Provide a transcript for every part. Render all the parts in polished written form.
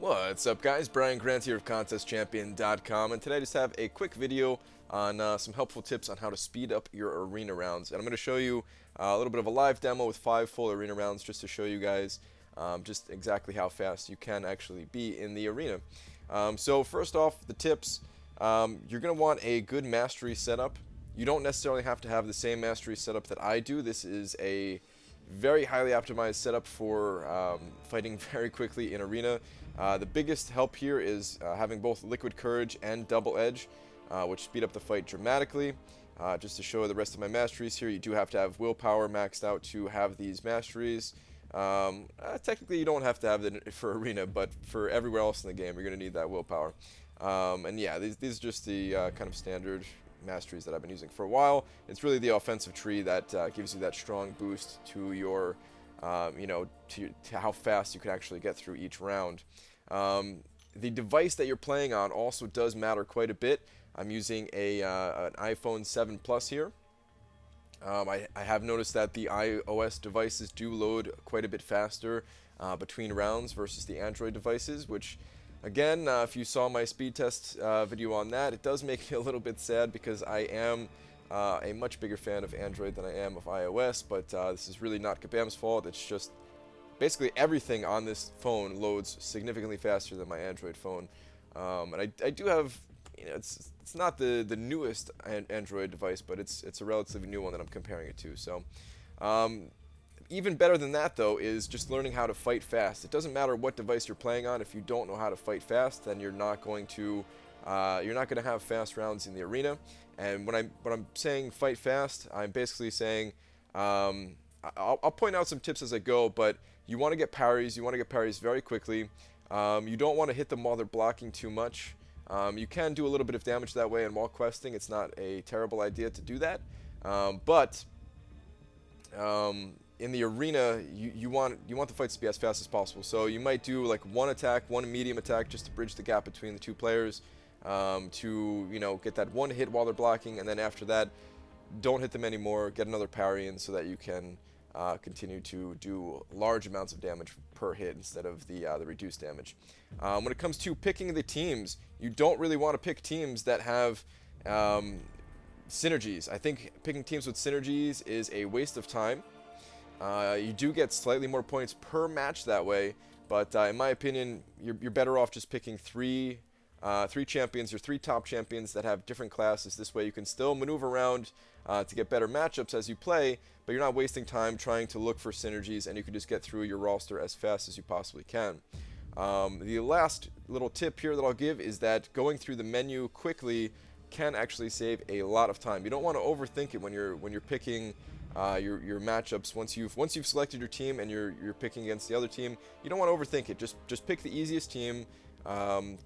What's up, guys? Brian Grant here of ContestChampion.com, and today I just have a quick video on some helpful tips on how to speed up your arena rounds. And I'm going to show you a little bit of a live demo with 5 full arena rounds just to show you guys just exactly how fast you can actually be in the arena. So first off, the tips. You're going to want a good mastery setup. You don't necessarily have to have the same mastery setup that I do. This is a very highly optimized setup for fighting very quickly in arena. The biggest help here is having both Liquid Courage and Double Edge, which speed up the fight dramatically. Just to show the rest of my masteries here, you do have to have Willpower maxed out to have these masteries. Technically, you don't have to have it for arena, but for everywhere else in the game, you're going to need that Willpower. And yeah, these are just the kind of standard masteries that I've been using for a while. It's really the offensive tree that gives you that strong boost to your, to how fast you can actually get through each round. The device that you're playing on also does matter quite a bit. I'm using an iPhone 7 Plus here. I have noticed that the iOS devices do load quite a bit faster between rounds versus the Android devices, which again, if you saw my speed test video on that, it does make me a little bit sad because I am a much bigger fan of Android than I am of iOS, but this is really not Kabam's fault. It's just basically everything on this phone loads significantly faster than my Android phone. And I do have, it's not the newest Android device, but it's a relatively new one that I'm comparing it to. So even better than that, though, is just learning how to fight fast. It doesn't matter what device you're playing on. If you don't know how to fight fast, then you're not going to have fast rounds in the arena. And when I'm saying fight fast, I'm basically saying I'll point out some tips as I go, but you want to get parries. You want to get parries very quickly. You don't want to hit them while they're blocking too much. You can do a little bit of damage that way, and while questing, it's not a terrible idea to do that. But in the arena, you want the fights to be as fast as possible. So you might do like one attack, one medium attack, just to bridge the gap between the two players, to get that one hit while they're blocking, and then after that, don't hit them anymore. Get another parry in so that you can continue to do large amounts of damage per hit instead of the reduced damage. When it comes to picking the teams, you don't really want to pick teams that have synergies. I think picking teams with synergies is a waste of time. You do get slightly more points per match that way, but in my opinion, you're better off just picking three champions or 3 top champions that have different classes. This way you can still maneuver around to get better matchups as you play, but you're not wasting time trying to look for synergies, and you can just get through your roster as fast as you possibly can. The last little tip here that I'll give is that going through the menu quickly can actually save a lot of time. You don't want to overthink it when you're picking your matchups. Once you've selected your team and you're picking against the other team, you don't want to overthink it. Just pick the easiest team.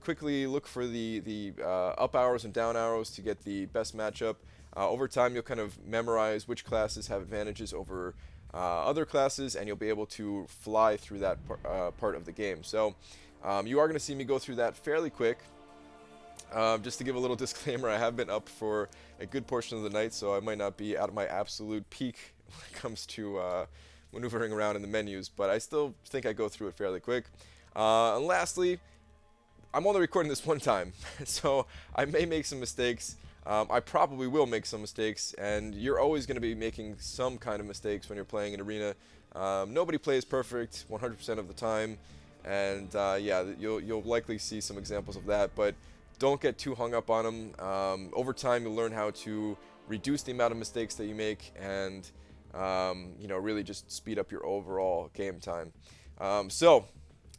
Quickly look for the up arrows and down arrows to get the best matchup. Over time, you'll kind of memorize which classes have advantages over other classes, and you'll be able to fly through that part of the game. So you are going to see me go through that fairly quick. Just to give a little disclaimer, I have been up for a good portion of the night, so I might not be at my absolute peak when it comes to maneuvering around in the menus, but I still think I go through it fairly quick. And lastly, I'm only recording this one time, so I may make some mistakes. I probably will make some mistakes, and you're always going to be making some kind of mistakes when you're playing an arena. Nobody plays perfect 100% of the time, and yeah, you'll likely see some examples of that, but don't get too hung up on them. Over time, you'll learn how to reduce the amount of mistakes that you make, and really just speed up your overall game time. So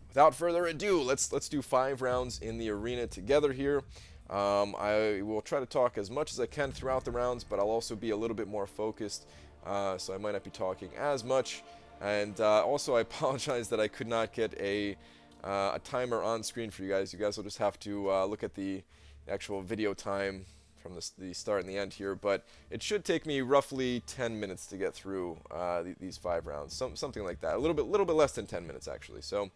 without further ado, let's do 5 rounds in the arena together here. I will try to talk as much as I can throughout the rounds, but I'll also be a little bit more focused, so I might not be talking as much. And also, I apologize that I could not get a timer on screen for you guys. You guys will just have to look at the actual video time from the start and the end here, but it should take me roughly 10 minutes to get through these 5 rounds, something like that. A little bit less than 10 minutes actually. So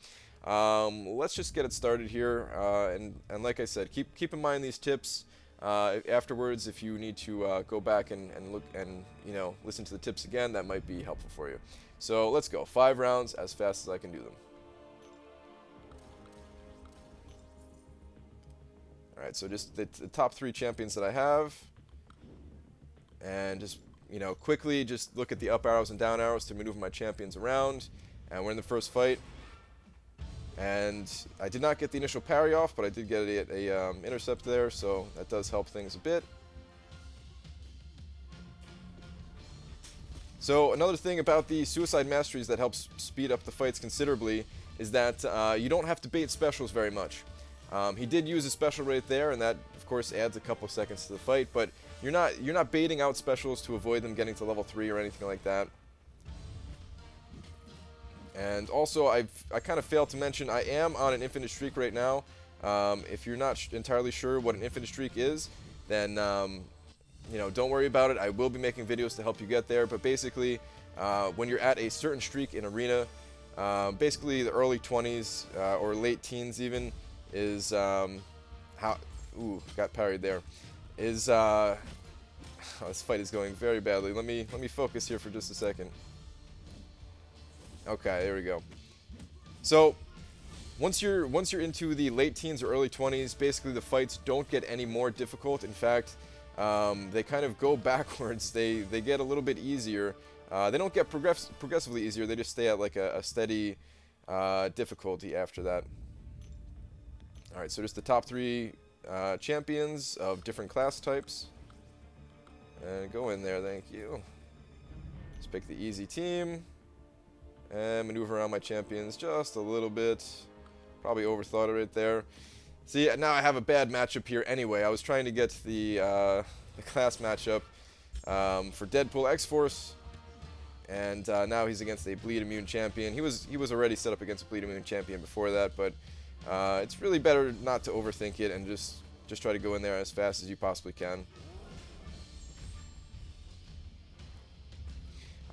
let's just get it started here, and like I said, keep in mind these tips. Afterwards, if you need to go back and look and listen to the tips again, that might be helpful for you. So let's go 5 rounds as fast as I can do them. Alright, so just the top 3 champions that I have. And just, you know, quickly just look at the up arrows and down arrows to maneuver my champions around. And we're in the first fight. And I did not get the initial parry off, but I did get a intercept there, so that does help things a bit. So another thing about the Suicide Masteries that helps speed up the fights considerably is that you don't have to bait specials very much. He did use a special right there, and that of course adds a couple seconds to the fight, but you're not baiting out specials to avoid them getting to level 3 or anything like that. And also, I kind of failed to mention, I am on an infinite streak right now. If you're not entirely sure what an infinite streak is, then you know, don't worry about it. I will be making videos to help you get there. But basically, when you're at a certain streak in Arena, basically the early 20s or late teens even is how. Ooh, got parried there. Is oh, this fight is going very badly. Let me focus here for just a second. Okay, there we go. So once you're into the late teens or early 20s, basically the fights don't get any more difficult. In fact, they kind of go backwards. They get a little bit easier. They don't get progressively easier. They just stay at like a steady difficulty after that. All right, so just the top 3 champions of different class types. And go in there, thank you. Let's pick the easy team. And maneuver around my champions just a little bit. Probably overthought it right there. See, now I have a bad matchup here anyway. I was trying to get the class matchup for Deadpool X-Force. And now he's against a Bleed Immune champion. He was already set up against a Bleed Immune champion before that, but it's really better not to overthink it and just try to go in there as fast as you possibly can.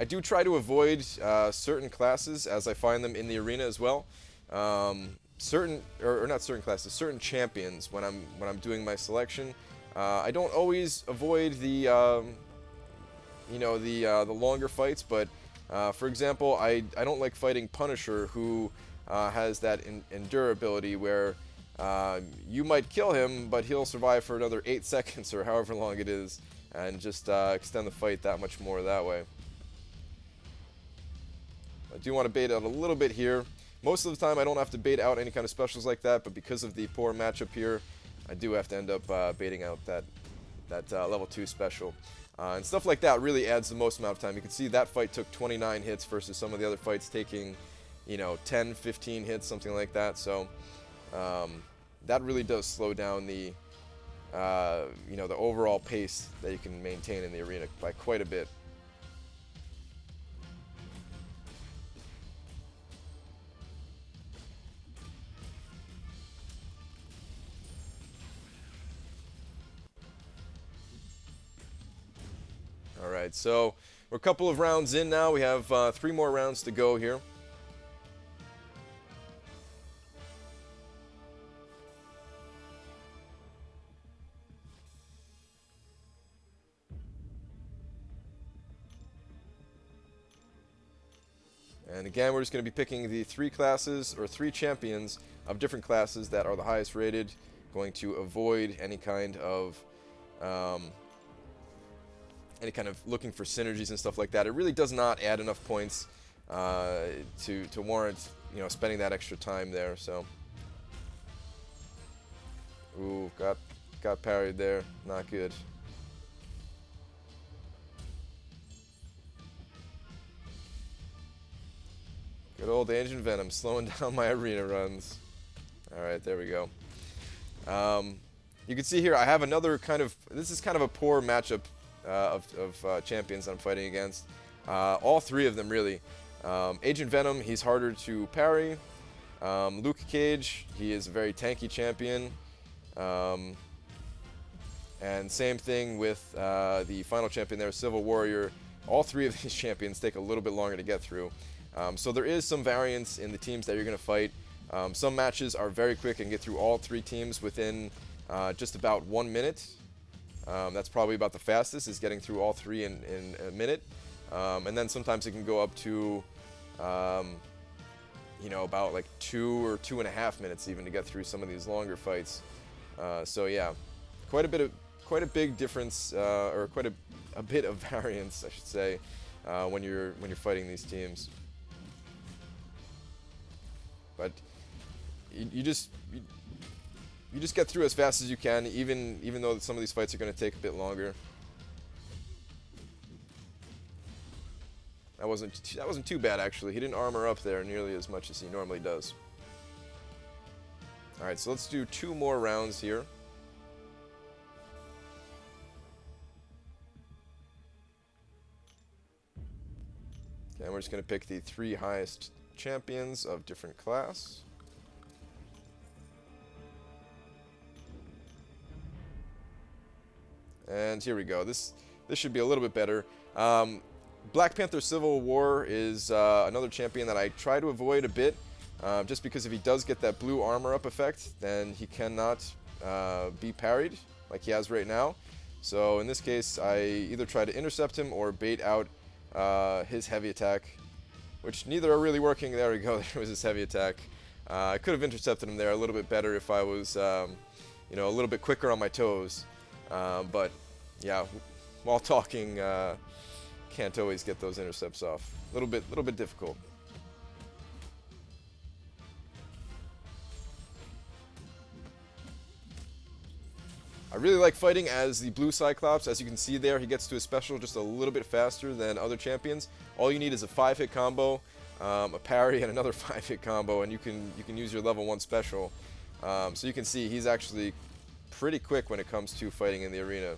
I do try to avoid certain classes as I find them in the arena as well. Certain certain champions when I'm doing my selection. I don't always avoid the you know, the longer fights, but for example, I don't like fighting Punisher, who has that endure ability where you might kill him, but he'll survive for another 8 seconds or however long it is, and just extend the fight that much more that way. I do want to bait out a little bit here. Most of the time I don't have to bait out any kind of specials like that, but because of the poor matchup here, I do have to end up baiting out that level 2 special. And stuff like that really adds the most amount of time. You can see that fight took 29 hits versus some of the other fights taking, you know, 10, 15 hits, something like that. So that really does slow down the, you know, the overall pace that you can maintain in the arena by quite a bit. Alright, so we're a couple of rounds in now. We have 3 more rounds to go here. And again, we're just going to be picking the 3 classes, or 3 champions of different classes that are the highest rated, going to avoid any kind of looking for synergies and stuff like that. It really does not add enough points to warrant, you know, spending that extra time there. So, ooh, got parried there. Not good. Good old Agent Venom slowing down my arena runs. Alright, there we go. You can see here I have another kind of, this is kind of a poor matchup of champions I'm fighting against. All 3 of them really. Agent Venom, he's harder to parry. Luke Cage, he is a very tanky champion. And same thing with the final champion there, Civil Warrior. All 3 of these champions take a little bit longer to get through. So there is some variance in the teams that you're going to fight. Some matches are very quick and get through all 3 teams within just about 1 minute. That's probably about the fastest, is getting through all 3 in a minute. And then sometimes it can go up to, you know, about like 2 or 2.5 minutes even to get through some of these longer fights. So yeah, quite a bit of quite a big difference, or quite a bit of variance, I should say, when you're fighting these teams. But you just get through as fast as you can, even though some of these fights are going to take a bit longer. That wasn't too bad, actually. He didn't armor up there nearly as much as he normally does. All right, so let's do 2 more rounds here. Okay, and we're just going to pick the 3 highest champions of different class. And here we go. This should be a little bit better. Black Panther Civil War is another champion that I try to avoid a bit, just because if he does get that blue armor up effect, then he cannot be parried like he has right now. So in this case, I either try to intercept him or bait out his heavy attack, which neither are really working. There we go. There was his heavy attack. I could have intercepted him there a little bit better if I was, a little bit quicker on my toes. But yeah, while talking, can't always get those intercepts off. A little bit difficult. I really like fighting as the blue Cyclops. As you can see there, he gets to his special just a little bit faster than other champions. All you need is a 5-hit combo, a parry, and another 5-hit combo, and you can use your level 1 special. So you can see he's actually pretty quick when it comes to fighting in the arena,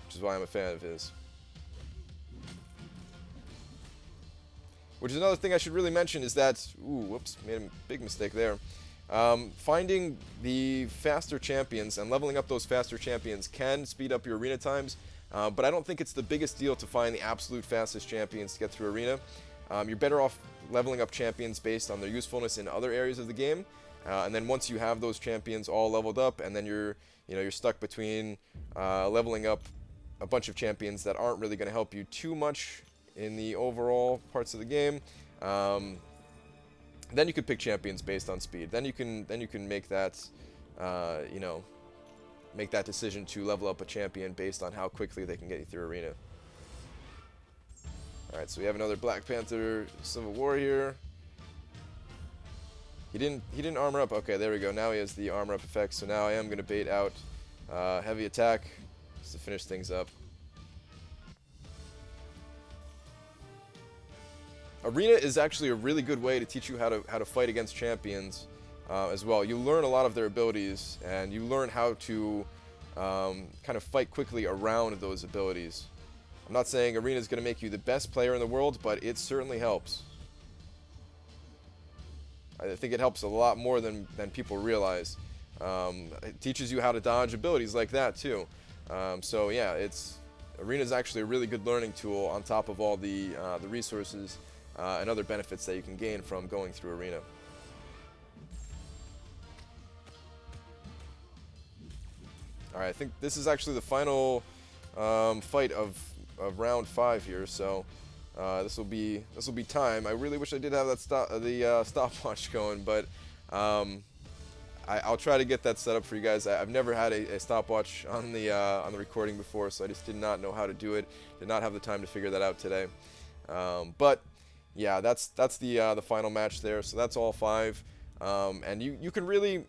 which is why I'm a fan of his. Which is another thing I should really mention is that, whoops, made a big mistake there. Finding the faster champions and leveling up those faster champions can speed up your arena times, but I don't think it's the biggest deal to find the absolute fastest champions to get through arena. You're better off leveling up champions based on their usefulness in other areas of the game, and then once you have those champions all leveled up, and then you're stuck between leveling up a bunch of champions that aren't really going to help you too much in the overall parts of the game. Then you could pick champions based on speed. Then you can make that, make that decision to level up a champion based on how quickly they can get you through arena. All right, so we have another Black Panther Civil War here. He didn't armor up. Okay, there we go. Now he has the armor up effect. So now I am going to bait out heavy attack just to finish things up. Arena is actually a really good way to teach you how to fight against champions as well. You learn a lot of their abilities, and you learn how to kind of fight quickly around those abilities. I'm not saying Arena is going to make you the best player in the world, but it certainly helps. I think it helps a lot more than people realize. It teaches you how to dodge abilities like that too. So yeah, Arena is actually a really good learning tool on top of all the resources and other benefits that you can gain from going through Arena. Alright, I think this is actually the final fight of round 5 here, so this will be time. I really wish I did have that stopwatch going, but I'll try to get that set up for you guys. I've never had a stopwatch on the recording before, so I just did not know how to do it. Did not have the time to figure that out today. But yeah, that's the final match there. So that's all 5, and you can really.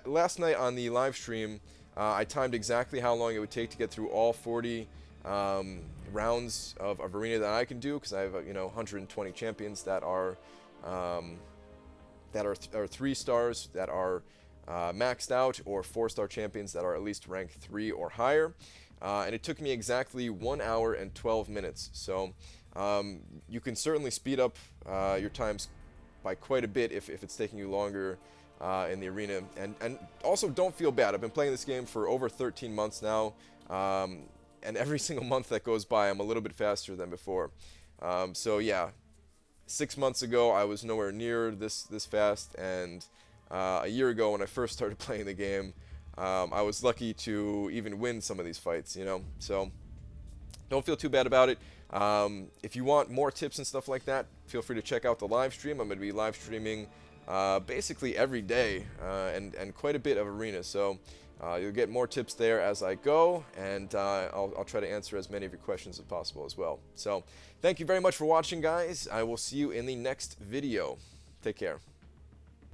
Last night on the live stream, I timed exactly how long it would take to get through all 40 rounds of arena that I can do, because I have 120 champions that are 3 stars that are maxed out, or 4-star champions that are at least rank 3 or higher, and it took me exactly 1 hour and 12 minutes. So you can certainly speed up your times by quite a bit if it's taking you longer in the arena. And also, don't feel bad. I've been playing this game for over 13 months now, and every single month that goes by, I'm a little bit faster than before. So yeah, 6 months ago, I was nowhere near this fast, and a year ago when I first started playing the game, I was lucky to even win some of these fights, So don't feel too bad about it. If you want more tips and stuff like that, feel free to check out the live stream. I'm going to be live streaming basically every day, and quite a bit of arenas. So you'll get more tips there as I go, and I'll try to answer as many of your questions as possible as well. So thank you very much for watching, guys. I will see you in the next video. Take care.